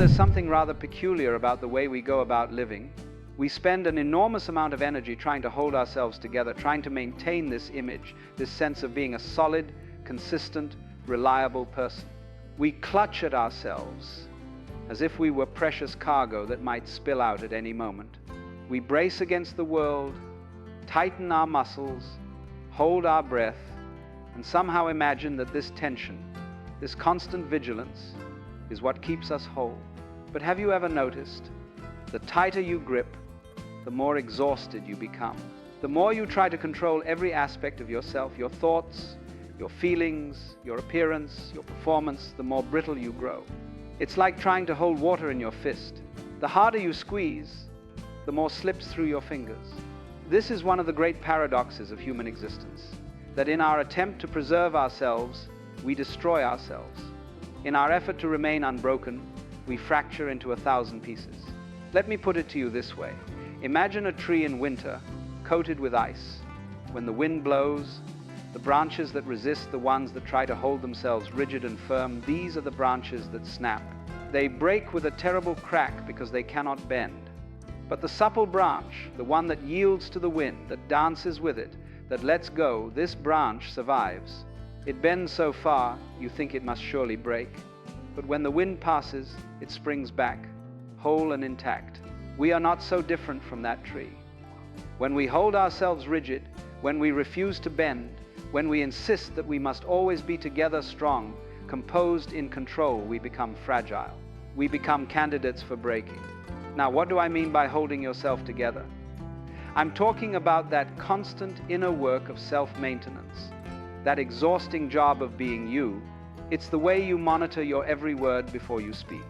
there's something rather peculiar about the way we go about living. We spend an enormous amount of energy trying to hold ourselves together, trying to maintain this image, this sense of being a solid, consistent, reliable person. We clutch at ourselves as if we were precious cargo that might spill out at any moment. We brace against the world, tighten our muscles, hold our breath, and somehow imagine that this tension, this constant vigilance, is what keeps us whole. But have you ever noticed, the tighter you grip, the more exhausted you become. The more you try to control every aspect of yourself, your thoughts, your feelings, your appearance, your performance, the more brittle you grow. It's like trying to hold water in your fist. The harder you squeeze, the more slips through your fingers. This is one of the great paradoxes of human existence, that in our attempt to preserve ourselves, we destroy ourselves. In our effort to remain unbroken, we fracture into 1,000 pieces. Let me put it to you this way. Imagine a tree in winter, coated with ice. When the wind blows, the branches that resist the ones that try to hold themselves rigid and firm, these are the branches that snap. They break with a terrible crack because they cannot bend. But the supple branch, the one that yields to the wind, that dances with it, that lets go, this branch survives. It bends so far, you think it must surely break. But when the wind passes, it springs back, whole and intact. We are not so different from that tree. When we hold ourselves rigid, when we refuse to bend, when we insist that we must always be together strong, composed, in control, we become fragile. We become candidates for breaking. Now, what do I mean by holding yourself together? I'm talking about that constant inner work of self-maintenance, that exhausting job of being you. It's the way you monitor your every word before you speak,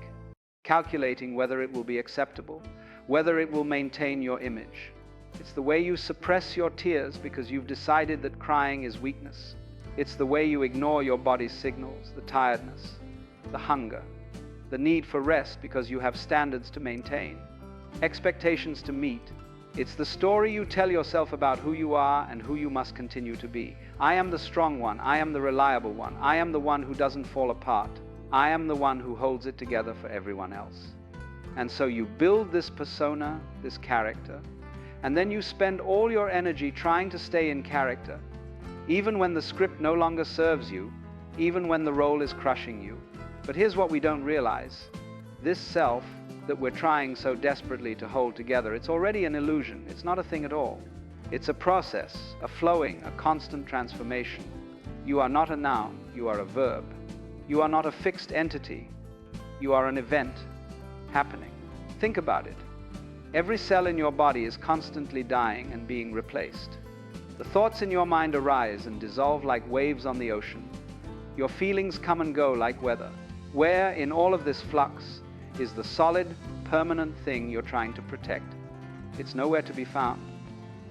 calculating whether it will be acceptable, whether it will maintain your image. It's the way you suppress your tears because you've decided that crying is weakness. It's the way you ignore your body's signals, the tiredness, the hunger, the need for rest because you have standards to maintain, expectations to meet. It's the story you tell yourself about who you are and who you must continue to be. I am the strong one. I am the reliable one. I am the one who doesn't fall apart. I am the one who holds it together for everyone else. And so you build this persona, this character, and then you spend all your energy trying to stay in character, even when the script no longer serves you, even when the role is crushing you. But here's what we don't realize. This self that we're trying so desperately to hold together, it's already an illusion. It's not a thing at all. It's a process, a flowing, a constant transformation. You are not a noun, you are a verb. You are not a fixed entity, you are an event happening. Think about it. Every cell in your body is constantly dying and being replaced. The thoughts in your mind arise and dissolve like waves on the ocean. Your feelings come and go like weather. Where in all of this flux is the solid, permanent thing you're trying to protect? It's nowhere to be found.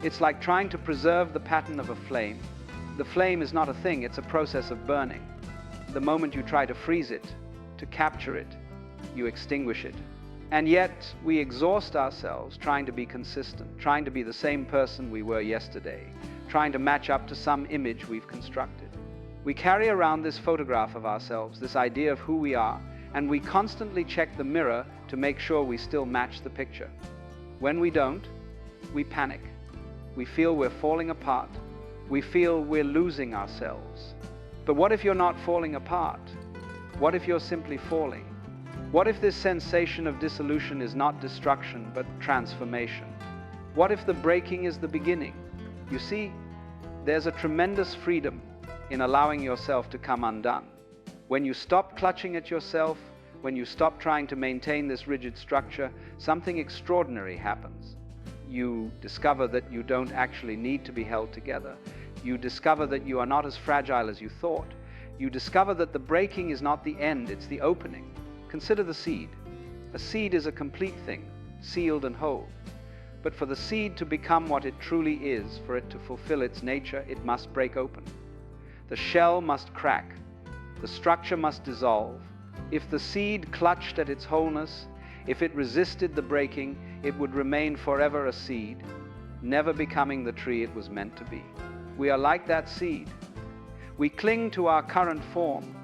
It's like trying to preserve the pattern of a flame. The flame is not a thing, it's a process of burning. The moment you try to freeze it, to capture it, you extinguish it. And yet, we exhaust ourselves trying to be consistent, trying to be the same person we were yesterday, trying to match up to some image we've constructed. We carry around this photograph of ourselves, this idea of who we are, and we constantly check the mirror to make sure we still match the picture. When we don't, we panic. We feel we're falling apart. We feel we're losing ourselves. But what if you're not falling apart? What if you're simply falling? What if this sensation of dissolution is not destruction, but transformation? What if the breaking is the beginning? You see, there's a tremendous freedom in allowing yourself to come undone. When you stop clutching at yourself, when you stop trying to maintain this rigid structure, something extraordinary happens. You discover that you don't actually need to be held together. You discover that you are not as fragile as you thought. You discover that the breaking is not the end, it's the opening. Consider the seed. A seed is a complete thing, sealed and whole. But for the seed to become what it truly is, for it to fulfill its nature, it must break open. The shell must crack. The structure must dissolve. If the seed clutched at its wholeness, if it resisted the breaking, it would remain forever a seed, never becoming the tree it was meant to be. We are like that seed. We cling to our current form,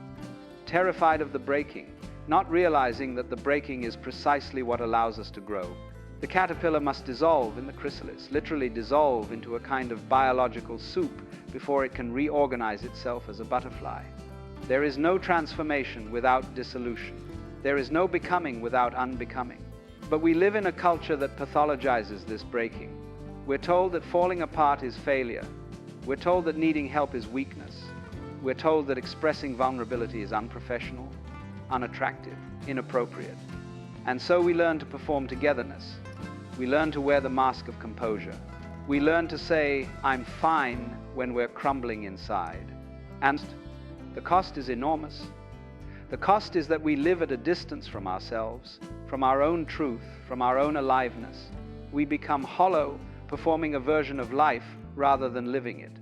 terrified of the breaking, not realizing that the breaking is precisely what allows us to grow. The caterpillar must dissolve in the chrysalis, literally dissolve into a kind of biological soup before it can reorganize itself as a butterfly. There is no transformation without dissolution. There is no becoming without unbecoming. But we live in a culture that pathologizes this breaking. We're told that falling apart is failure. We're told that needing help is weakness. We're told that expressing vulnerability is unprofessional, unattractive, inappropriate. And so we learn to perform togetherness. We learn to wear the mask of composure. We learn to say, "I'm fine," when we're crumbling inside. And the cost is enormous. The cost is that we live at a distance from ourselves, from our own truth, from our own aliveness. We become hollow, performing a version of life rather than living it.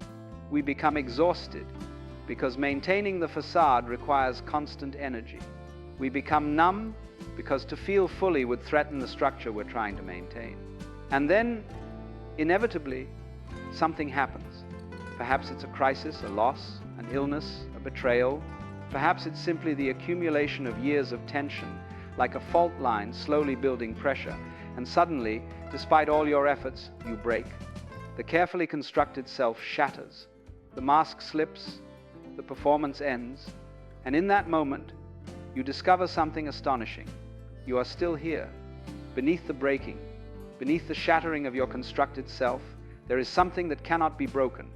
We become exhausted because maintaining the facade requires constant energy. We become numb because to feel fully would threaten the structure we're trying to maintain. And then, inevitably, something happens. Perhaps it's a crisis, a loss, an illness, a betrayal. Perhaps it's simply the accumulation of years of tension, like a fault line slowly building pressure, and suddenly, despite all your efforts, you break. The carefully constructed self shatters. The mask slips, the performance ends, and in that moment, you discover something astonishing. You are still here. Beneath the breaking, beneath the shattering of your constructed self, there is something that cannot be broken.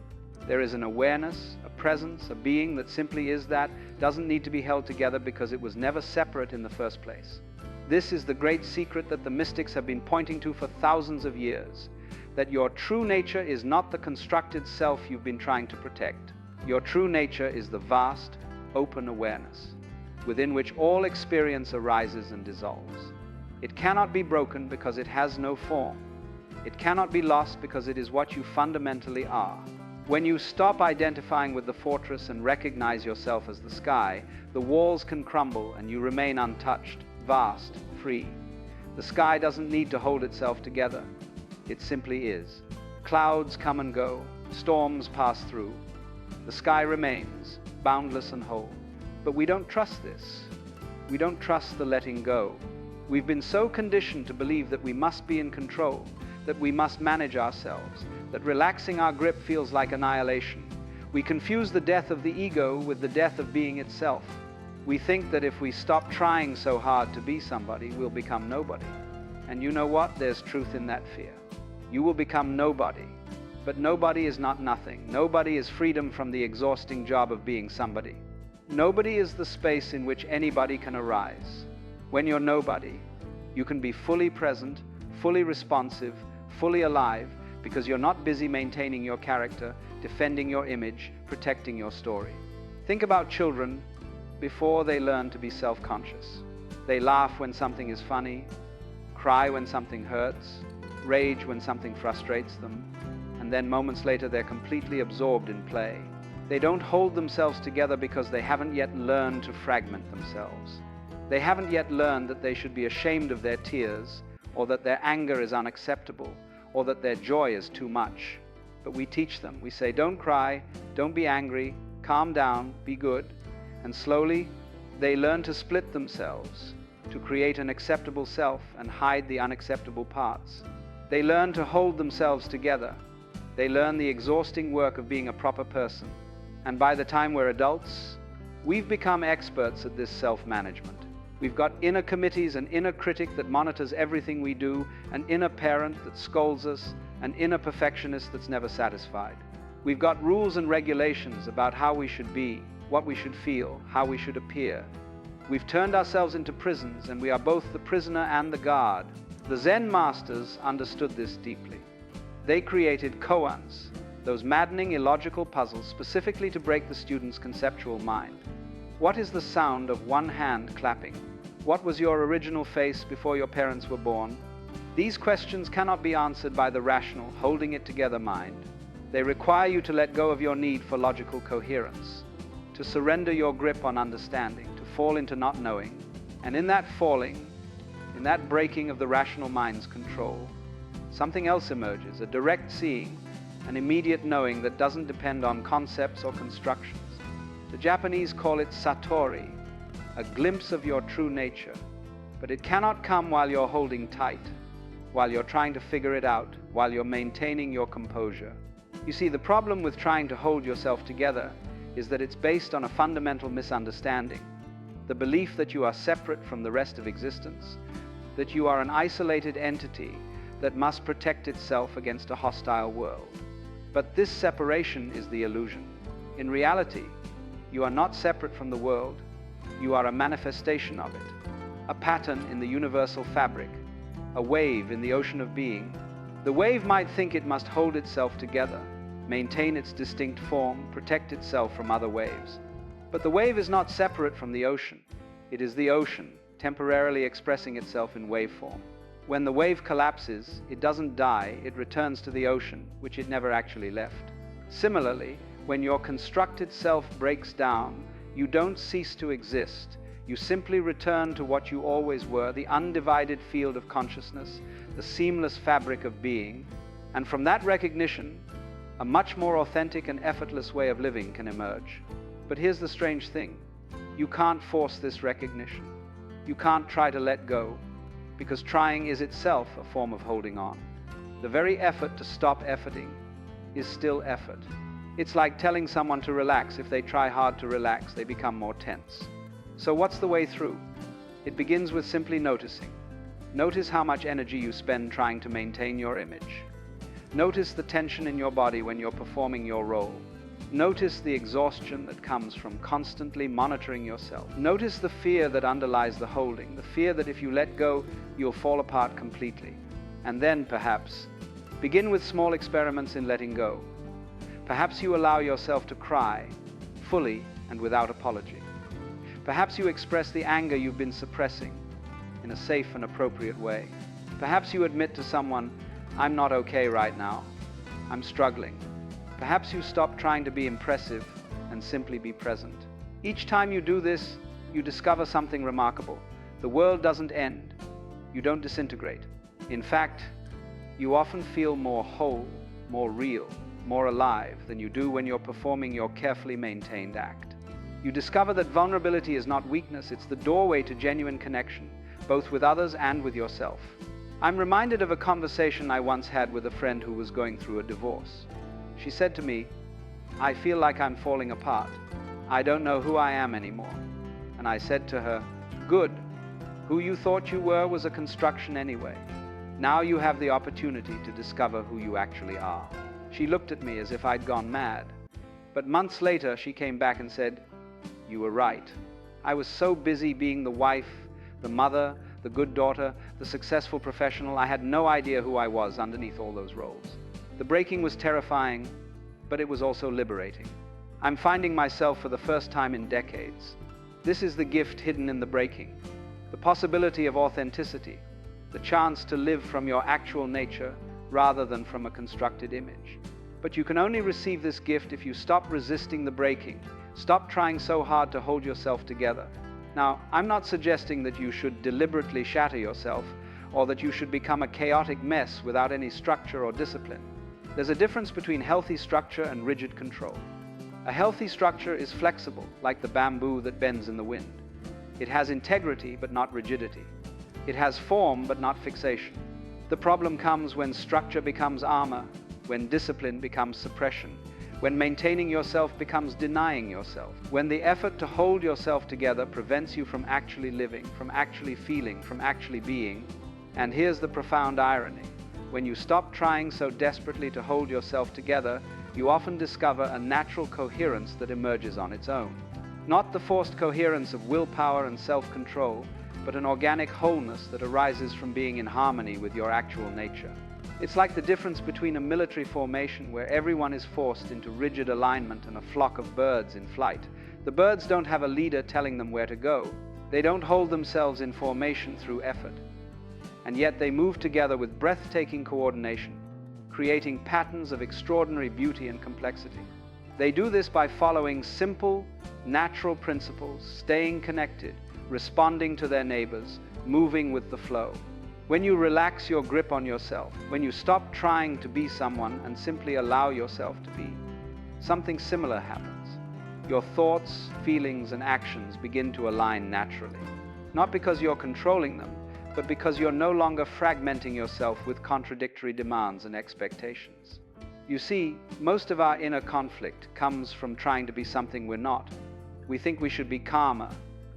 There is an awareness, a presence, a being that simply is that, doesn't need to be held together because it was never separate in the first place. This is the great secret that the mystics have been pointing to for thousands of years, that your true nature is not the constructed self you've been trying to protect. Your true nature is the vast, open awareness, within which all experience arises and dissolves. It cannot be broken because it has no form. It cannot be lost because it is what you fundamentally are. When you stop identifying with the fortress and recognize yourself as the sky, the walls can crumble and you remain untouched, vast, free. The sky doesn't need to hold itself together. It simply is. Clouds come and go, storms pass through. The sky remains, boundless and whole. But we don't trust this. We don't trust the letting go. We've been so conditioned to believe that we must be in control, that we must manage ourselves, that relaxing our grip feels like annihilation. We confuse the death of the ego with the death of being itself. We think that if we stop trying so hard to be somebody, we'll become nobody. And you know what? There's truth in that fear. You will become nobody. But nobody is not nothing. Nobody is freedom from the exhausting job of being somebody. Nobody is the space in which anybody can arise. When you're nobody, you can be fully present, fully responsive, fully alive, because you're not busy maintaining your character, defending your image, protecting your story. Think about children before they learn to be self-conscious. They laugh when something is funny, cry when something hurts, rage when something frustrates them, and then moments later they're completely absorbed in play. They don't hold themselves together because they haven't yet learned to fragment themselves. They haven't yet learned that they should be ashamed of their tears, or that their anger is unacceptable, or that their joy is too much. But we teach them. We say, don't cry, don't be angry, calm down, be good. And slowly, they learn to split themselves, to create an acceptable self and hide the unacceptable parts. They learn to hold themselves together. They learn the exhausting work of being a proper person. And by the time we're adults, we've become experts at this self-management. We've got inner committees, an inner critic that monitors everything we do, an inner parent that scolds us, an inner perfectionist that's never satisfied. We've got rules and regulations about how we should be, what we should feel, how we should appear. We've turned ourselves into prisons, and we are both the prisoner and the guard. The Zen masters understood this deeply. They created koans, those maddening illogical puzzles specifically to break the student's conceptual mind. What is the sound of one hand clapping? What was your original face before your parents were born? These questions cannot be answered by the rational, holding it together mind. They require you to let go of your need for logical coherence, to surrender your grip on understanding, to fall into not knowing. And in that falling, in that breaking of the rational mind's control, something else emerges, a direct seeing, an immediate knowing that doesn't depend on concepts or constructions. The Japanese call it satori, a glimpse of your true nature. But it cannot come while you're holding tight, while you're trying to figure it out, while you're maintaining your composure. You see, the problem with trying to hold yourself together is that it's based on a fundamental misunderstanding, the belief that you are separate from the rest of existence, that you are an isolated entity that must protect itself against a hostile world. But this separation is the illusion. In reality, you are not separate from the world, you are a manifestation of it, a pattern in the universal fabric, a wave in the ocean of being. The wave might think it must hold itself together, maintain its distinct form, protect itself from other waves. But the wave is not separate from the ocean. It is the ocean, temporarily expressing itself in wave form. When the wave collapses, it doesn't die, it returns to the ocean, which it never actually left. Similarly, when your constructed self breaks down, you don't cease to exist. You simply return to what you always were, the undivided field of consciousness, the seamless fabric of being. And from that recognition, a much more authentic and effortless way of living can emerge. But here's the strange thing. You can't force this recognition. You can't try to let go, because trying is itself a form of holding on. The very effort to stop efforting is still effort. It's like telling someone to relax. If they try hard to relax, they become more tense. So what's the way through? It begins with simply noticing. Notice how much energy you spend trying to maintain your image. Notice the tension in your body when you're performing your role. Notice the exhaustion that comes from constantly monitoring yourself. Notice the fear that underlies the holding, the fear that if you let go, you'll fall apart completely. And then, perhaps, begin with small experiments in letting go. Perhaps you allow yourself to cry, fully and without apology. Perhaps you express the anger you've been suppressing in a safe and appropriate way. Perhaps you admit to someone, "I'm not okay right now. I'm struggling." Perhaps you stop trying to be impressive and simply be present. Each time you do this, you discover something remarkable. The world doesn't end. You don't disintegrate. In fact, you often feel more whole, more real, more alive than you do when you're performing your carefully maintained act. You discover that vulnerability is not weakness, it's the doorway to genuine connection, both with others and with yourself. I'm reminded of a conversation I once had with a friend who was going through a divorce. She said to me, "I feel like I'm falling apart. I don't know who I am anymore." And I said to her, "Good. Who you thought you were was a construction anyway. Now you have the opportunity to discover who you actually are." She looked at me as if I'd gone mad. But months later, she came back and said, "You were right. I was so busy being the wife, the mother, the good daughter, the successful professional, I had no idea who I was underneath all those roles." The breaking was terrifying, but it was also liberating. I'm finding myself for the first time in decades. This is the gift hidden in the breaking, the possibility of authenticity, the chance to live from your actual nature rather than from a constructed image. But you can only receive this gift if you stop resisting the breaking, stop trying so hard to hold yourself together. Now, I'm not suggesting that you should deliberately shatter yourself or that you should become a chaotic mess without any structure or discipline. There's a difference between healthy structure and rigid control. A healthy structure is flexible, like the bamboo that bends in the wind. It has integrity, but not rigidity. It has form, but not fixation. The problem comes when structure becomes armor, when discipline becomes suppression, when maintaining yourself becomes denying yourself, when the effort to hold yourself together prevents you from actually living, from actually feeling, from actually being. And here's the profound irony. When you stop trying so desperately to hold yourself together, you often discover a natural coherence that emerges on its own. Not the forced coherence of willpower and self-control, but an organic wholeness that arises from being in harmony with your actual nature. It's like the difference between a military formation where everyone is forced into rigid alignment and a flock of birds in flight. The birds don't have a leader telling them where to go. They don't hold themselves in formation through effort. And yet they move together with breathtaking coordination, creating patterns of extraordinary beauty and complexity. They do this by following simple, natural principles, staying connected, responding to their neighbors, moving with the flow. When you relax your grip on yourself, when you stop trying to be someone and simply allow yourself to be, something similar happens. your thoughts, feelings, and actions begin to align naturally. Not because you're controlling them, but because you're no longer fragmenting yourself with contradictory demands and expectations. You see, most of our inner conflict comes from trying to be something we're not. We think we should be calmer,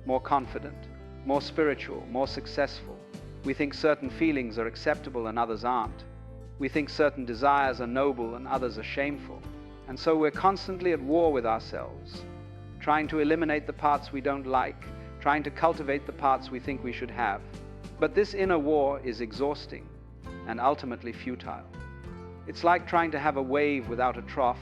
more confident, more spiritual, more successful. We think certain feelings are acceptable and others aren't. We think certain desires are noble and others are shameful. And so we're constantly at war with ourselves, trying to eliminate the parts we don't like, trying to cultivate the parts we think we should have. But this inner war is exhausting and ultimately futile. It's like trying to have a wave without a trough,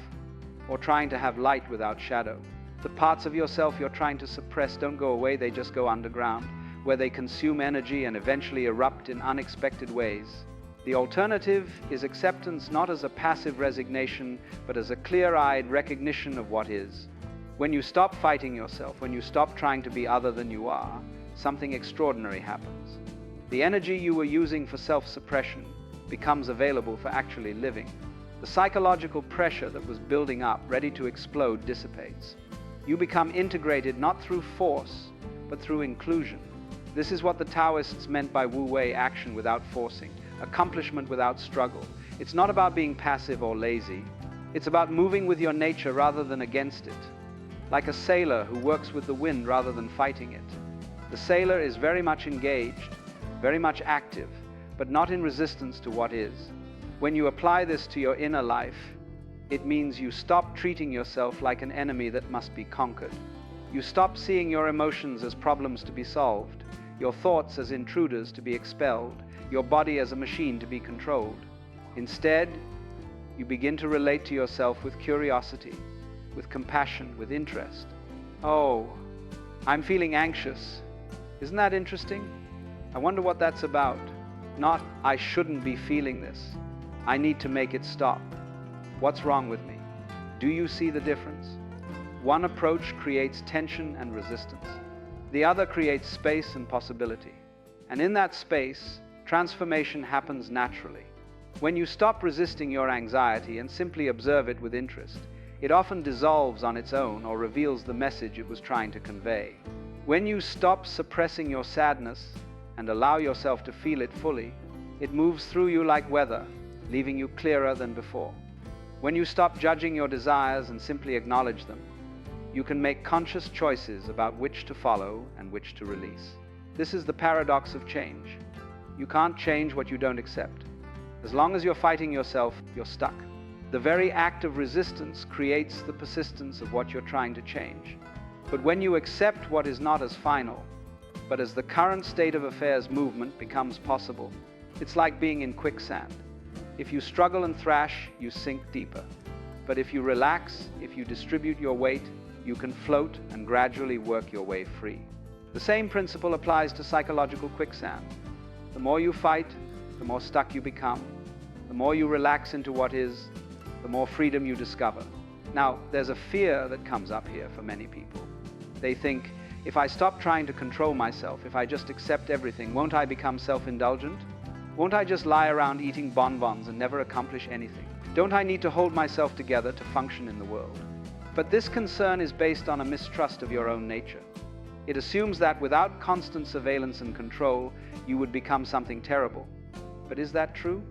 or trying to have light without shadow. The parts of yourself you're trying to suppress don't go away, they just go underground, where they consume energy and eventually erupt in unexpected ways. The alternative is acceptance, not as a passive resignation, but as a clear-eyed recognition of what is. When you stop fighting yourself, when you stop trying to be other than you are, something extraordinary happens. The energy you were using for self-suppression becomes available for actually living. The psychological pressure that was building up, ready to explode, dissipates. You become integrated not through force, but through inclusion. This is what the Taoists meant by Wu Wei, action without forcing, accomplishment without struggle. It's not about being passive or lazy. It's about moving with your nature rather than against it. Like a sailor who works with the wind rather than fighting it. The sailor is very much engaged, very much active, but not in resistance to what is. When you apply this to your inner life, it means you stop treating yourself like an enemy that must be conquered. You stop seeing your emotions as problems to be solved, your thoughts as intruders to be expelled, your body as a machine to be controlled. Instead, you begin to relate to yourself with curiosity, with compassion, with interest. Oh, I'm feeling anxious. Isn't that interesting? I wonder what that's about. Not, I shouldn't be feeling this. I need to make it stop. What's wrong with me? Do you see the difference? One approach creates tension and resistance. The other creates space and possibility. And in that space, transformation happens naturally. When you stop resisting your anxiety and simply observe it with interest, it often dissolves on its own or reveals the message it was trying to convey. When you stop suppressing your sadness and allow yourself to feel it fully, it moves through you like weather, leaving you clearer than before. When you stop judging your desires and simply acknowledge them, you can make conscious choices about which to follow and which to release. This is the paradox of change. You can't change what you don't accept. As long as you're fighting yourself, you're stuck. The very act of resistance creates the persistence of what you're trying to change. But when you accept what is not as final, but as the current state of affairs movement becomes possible, it's like being in quicksand. If you struggle and thrash, you sink deeper. But if you relax, if you distribute your weight, you can float and gradually work your way free. The same principle applies to psychological quicksand. The more you fight, the more stuck you become. The more you relax into what is, the more freedom you discover. Now, there's a fear that comes up here for many people. They think, if I stop trying to control myself, if I just accept everything, won't I become self-indulgent? Won't I just lie around eating bonbons and never accomplish anything? Don't I need to hold myself together to function in the world? But this concern is based on a mistrust of your own nature. It assumes that without constant surveillance and control, you would become something terrible. But is that true?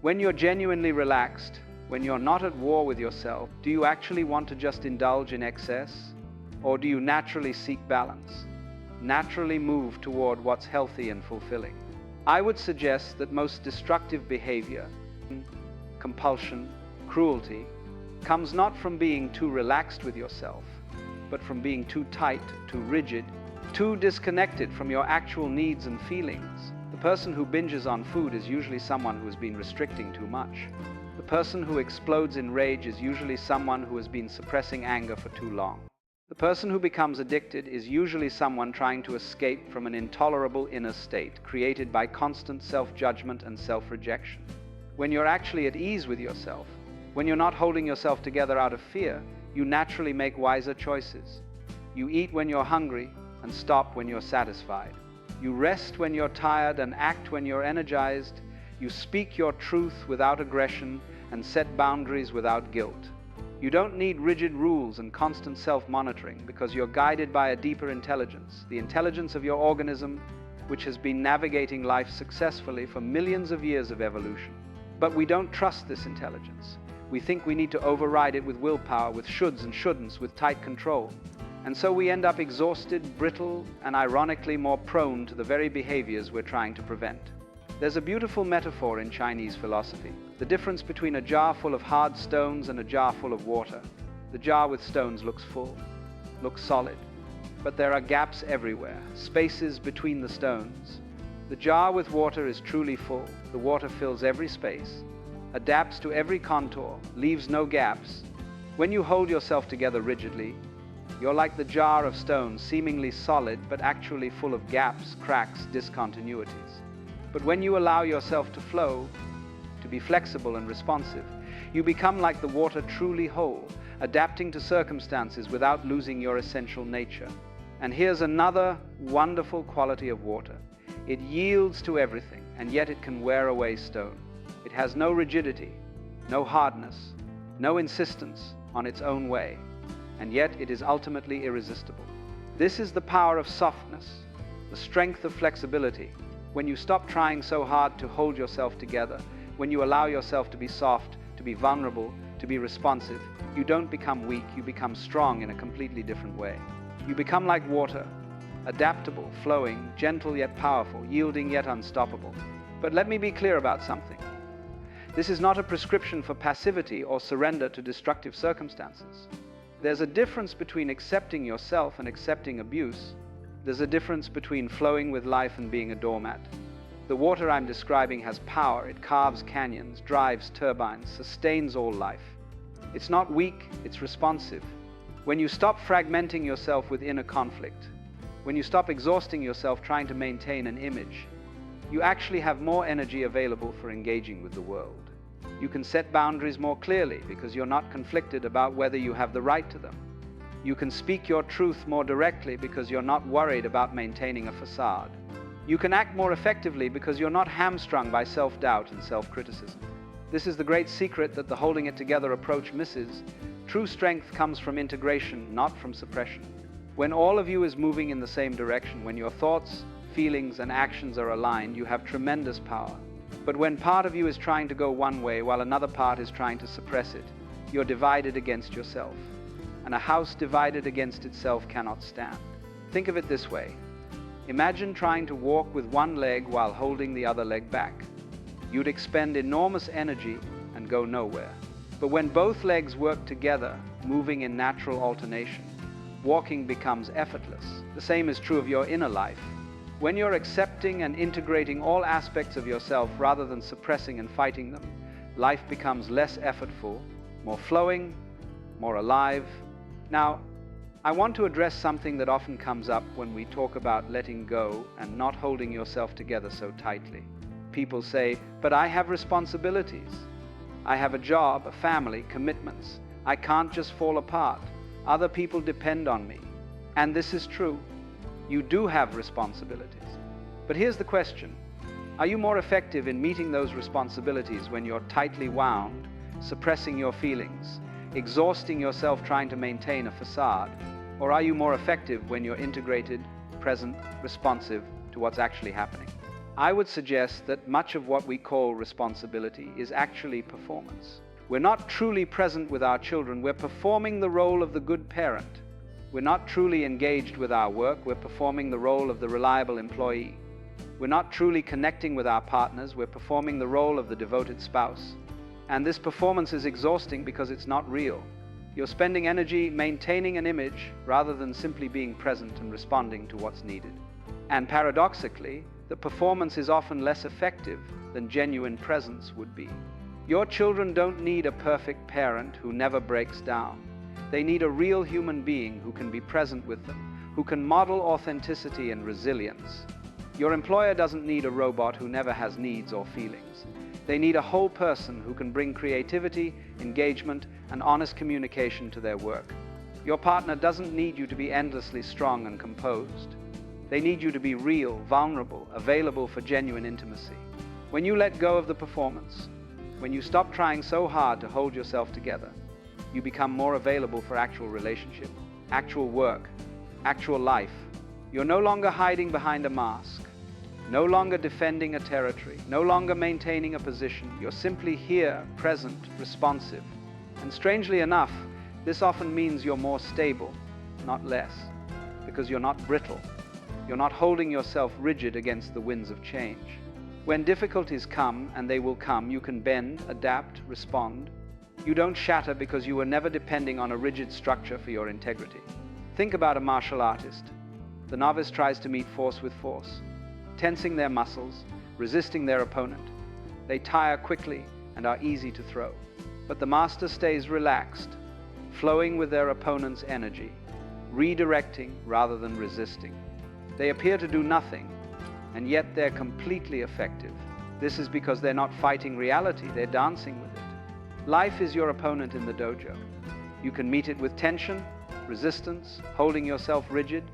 When you're genuinely relaxed, when you're not at war with yourself, do you actually want to just indulge in excess? Or do you naturally seek balance? Naturally move toward what's healthy and fulfilling? I would suggest that most destructive behavior, compulsion, cruelty, comes not from being too relaxed with yourself, but from being too tight, too rigid, too disconnected from your actual needs and feelings. The person who binges on food is usually someone who has been restricting too much. The person who explodes in rage is usually someone who has been suppressing anger for too long. The person who becomes addicted is usually someone trying to escape from an intolerable inner state created by constant self-judgment and self-rejection. When you're actually at ease with yourself, when you're not holding yourself together out of fear, you naturally make wiser choices. You eat when you're hungry and stop when you're satisfied. You rest when you're tired and act when you're energized. You speak your truth without aggression and set boundaries without guilt. You don't need rigid rules and constant self-monitoring because you're guided by a deeper intelligence, the intelligence of your organism, which has been navigating life successfully for millions of years of evolution. But we don't trust this intelligence. We think we need to override it with willpower, with shoulds and shouldn'ts, with tight control. And so we end up exhausted, brittle, and ironically more prone to the very behaviors we're trying to prevent. There's a beautiful metaphor in Chinese philosophy, the difference between a jar full of hard stones and a jar full of water. The jar with stones looks full, looks solid, but there are gaps everywhere, spaces between the stones. The jar with water is truly full. The water fills every space, adapts to every contour, leaves no gaps. When you hold yourself together rigidly, you're like the jar of stones, seemingly solid, but actually full of gaps, cracks, discontinuities. But when you allow yourself to flow, to be flexible and responsive, you become like the water, truly whole, adapting to circumstances without losing your essential nature. And here's another wonderful quality of water. It yields to everything, and yet it can wear away stone. It has no rigidity, no hardness, no insistence on its own way, and yet it is ultimately irresistible. This is the power of softness, the strength of flexibility. When you stop trying so hard to hold yourself together, when you allow yourself to be soft, to be vulnerable, to be responsive, you don't become weak, you become strong in a completely different way. You become like water, adaptable, flowing, gentle yet powerful, yielding yet unstoppable. But let me be clear about something. This is not a prescription for passivity or surrender to destructive circumstances. There's a difference between accepting yourself and accepting abuse. There's a difference between flowing with life and being a doormat. The water I'm describing has power. It carves canyons, drives turbines, sustains all life. It's not weak, it's responsive. When you stop fragmenting yourself with inner conflict, when you stop exhausting yourself trying to maintain an image, you actually have more energy available for engaging with the world. You can set boundaries more clearly because you're not conflicted about whether you have the right to them. You can speak your truth more directly because you're not worried about maintaining a facade. You can act more effectively because you're not hamstrung by self-doubt and self-criticism. This is the great secret that the holding it together approach misses. True strength comes from integration, not from suppression. When all of you is moving in the same direction, when your thoughts, feelings, and actions are aligned, you have tremendous power. But when part of you is trying to go one way while another part is trying to suppress it, you're divided against yourself. And a house divided against itself cannot stand. Think of it this way. Imagine trying to walk with one leg while holding the other leg back. You'd expend enormous energy and go nowhere. But when both legs work together, moving in natural alternation, walking becomes effortless. The same is true of your inner life. When you're accepting and integrating all aspects of yourself rather than suppressing and fighting them, life becomes less effortful, more flowing, more alive. Now, I want to address something that often comes up when we talk about letting go and not holding yourself together so tightly. People say, but I have responsibilities. I have a job, a family, commitments. I can't just fall apart. Other people depend on me. And this is true. You do have responsibilities. But here's the question. Are you more effective in meeting those responsibilities when you're tightly wound, suppressing your feelings, exhausting yourself trying to maintain a facade? Or are you more effective when you're integrated, present, responsive to what's actually happening? I would suggest that much of what we call responsibility is actually performance. We're not truly present with our children. We're performing the role of the good parent. We're not truly engaged with our work. We're performing the role of the reliable employee. We're not truly connecting with our partners. We're performing the role of the devoted spouse. And this performance is exhausting because it's not real. You're spending energy maintaining an image rather than simply being present and responding to what's needed. And paradoxically, the performance is often less effective than genuine presence would be. Your children don't need a perfect parent who never breaks down. They need a real human being who can be present with them, who can model authenticity and resilience. Your employer doesn't need a robot who never has needs or feelings. They need a whole person who can bring creativity, engagement, and honest communication to their work. Your partner doesn't need you to be endlessly strong and composed. They need you to be real, vulnerable, available for genuine intimacy. When you let go of the performance, when you stop trying so hard to hold yourself together, you become more available for actual relationship, actual work, actual life. You're no longer hiding behind a mask, no longer defending a territory, no longer maintaining a position. You're simply here, present, responsive. And strangely enough, this often means you're more stable, not less, because you're not brittle. You're not holding yourself rigid against the winds of change. When difficulties come, and they will come, you can bend, adapt, respond. You don't shatter because you were never depending on a rigid structure for your integrity. Think about a martial artist. The novice tries to meet force with force, tensing their muscles, resisting their opponent. They tire quickly and are easy to throw. But the master stays relaxed, flowing with their opponent's energy, redirecting rather than resisting. They appear to do nothing, and yet they're completely effective. This is because they're not fighting reality, they're dancing with it. Life is your opponent in the dojo. You can meet it with tension, resistance, holding yourself rigid,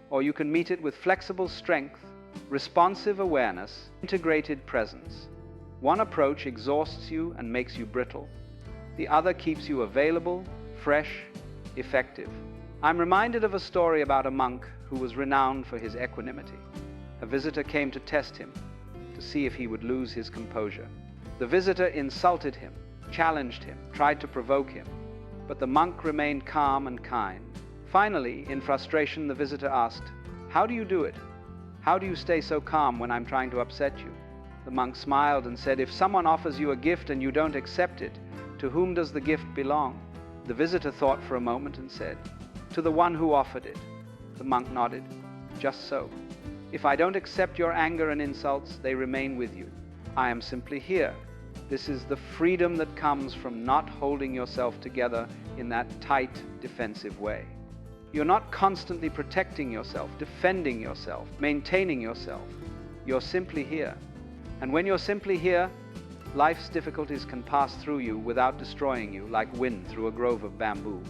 or you can meet it with flexible strength, responsive awareness, integrated presence. One approach exhausts you and makes you brittle. The other keeps you available, fresh, effective. I'm reminded of a story about a monk who was renowned for his equanimity. A visitor came to test him, to see if he would lose his composure. The visitor insulted him, challenged him, tried to provoke him, but the monk remained calm and kind. Finally, in frustration, the visitor asked, "How do you do it? How do you stay so calm when I'm trying to upset you?" The monk smiled and said, "If someone offers you a gift and you don't accept it, to whom does the gift belong?" The visitor thought for a moment and said, "To the one who offered it." The monk nodded. "Just so. If I don't accept your anger and insults, they remain with you. I am simply here." This is the freedom that comes from not holding yourself together in that tight, defensive way. You're not constantly protecting yourself, defending yourself, maintaining yourself. You're simply here. And when you're simply here, life's difficulties can pass through you without destroying you, like wind through a grove of bamboo.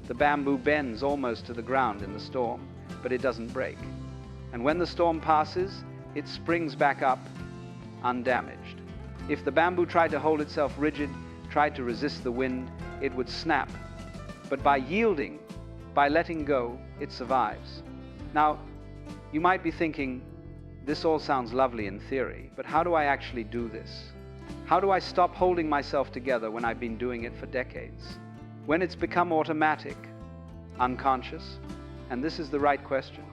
The bamboo bends almost to the ground in the storm, but it doesn't break. And when the storm passes, it springs back up, undamaged. If the bamboo tried to hold itself rigid, tried to resist the wind, it would snap. But by yielding, by letting go, it survives. Now, you might be thinking, this all sounds lovely in theory, but how do I actually do this? How do I stop holding myself together when I've been doing it for decades? When it's become automatic, unconscious? And this is the right question.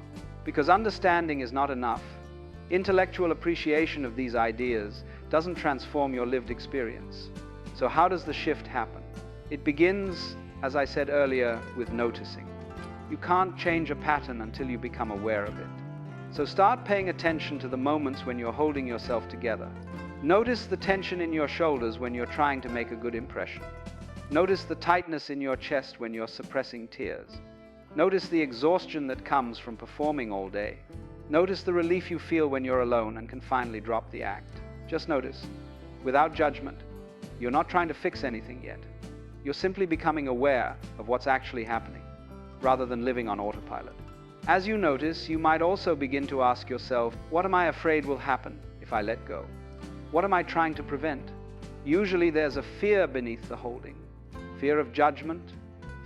Because understanding is not enough. Intellectual appreciation of these ideas doesn't transform your lived experience. So how does the shift happen? It begins, as I said earlier, with noticing. You can't change a pattern until you become aware of it. So start paying attention to the moments when you're holding yourself together. Notice the tension in your shoulders when you're trying to make a good impression. Notice the tightness in your chest when you're suppressing tears. Notice the exhaustion that comes from performing all day. Notice the relief you feel when you're alone and can finally drop the act. Just notice, without judgment. You're not trying to fix anything yet. You're simply becoming aware of what's actually happening, rather than living on autopilot. As you notice, you might also begin to ask yourself, what am I afraid will happen if I let go? What am I trying to prevent? Usually there's a fear beneath the holding. Fear of judgment,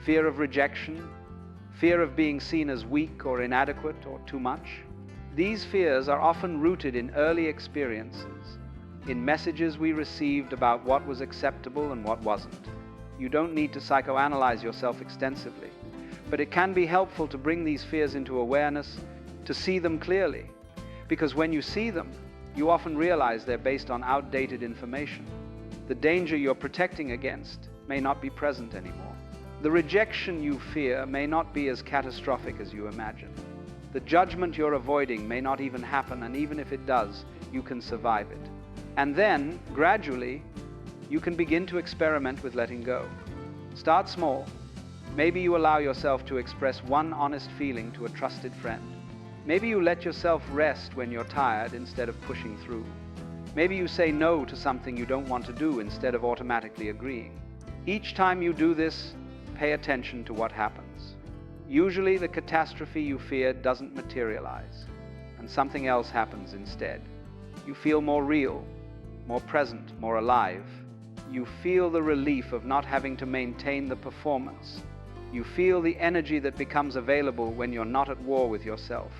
fear of rejection, fear of being seen as weak or inadequate or too much. These fears are often rooted in early experiences, in messages we received about what was acceptable and what wasn't. You don't need to psychoanalyze yourself extensively, but it can be helpful to bring these fears into awareness, to see them clearly, because when you see them, you often realize they're based on outdated information. The danger you're protecting against may not be present anymore. The rejection you fear may not be as catastrophic as you imagine. The judgment you're avoiding may not even happen, and even if it does, you can survive it. And then, gradually, you can begin to experiment with letting go. Start small. Maybe you allow yourself to express one honest feeling to a trusted friend. Maybe you let yourself rest when you're tired instead of pushing through. Maybe you say no to something you don't want to do instead of automatically agreeing. Each time you do this, pay attention to what happens. Usually the catastrophe you feared doesn't materialize, and something else happens instead. You feel more real, more present, more alive. you feel the relief of not having to maintain the performance. You feel the energy that becomes available when you're not at war with yourself.